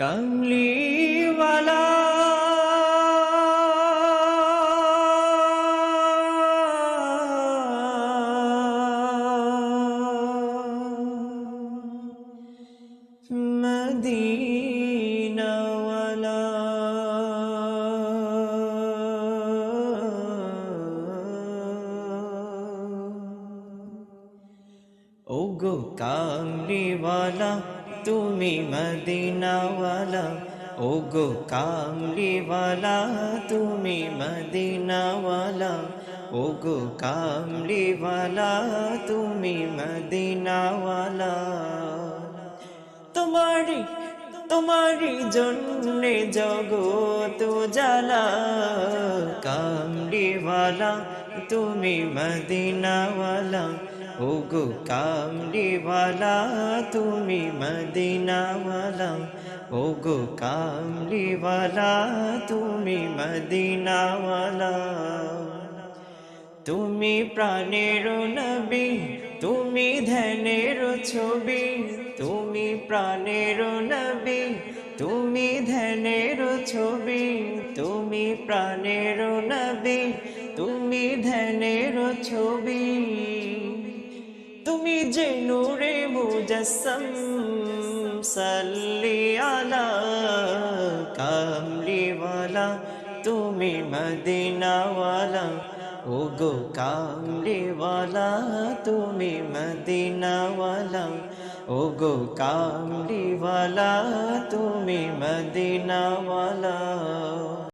কামলিওয়ালা মদিনাওয়ালা ওগো কামলিওয়ালা তুমি মদিনাওয়ালা ওগো কামলিওয়ালা তুমি মদিনাওয়ালা ওগো কামলিওয়ালা তুমি মদিনাওয়ালা তোমারি তোমারি জন্যে জগত জালা কামলিওয়ালা তুমি মদিনাওয়ালা ওগো কামলিওয়ালা তুমি মদিনাওয়ালা ওগো কামলিওয়ালা তুমি মদিনাওয়ালা তুমি প্রাণের নবী তুমি ধ্যানের ছবি তুমি প্রাণের নবী তুমি ধ্যানের ছবি তুমি প্রাণের নবী তুমি ধ্যানের ছবি তুমি যে নূরে মুজাসসাম সাল্লি আলা কামলিওয়ালা তুমি মদিনাওয়ালা ওগো কামলিওয়ালা তুমি মদিনাওয়ালা ওগো কামলিওয়ালা তুমি মদিনাওয়ালা।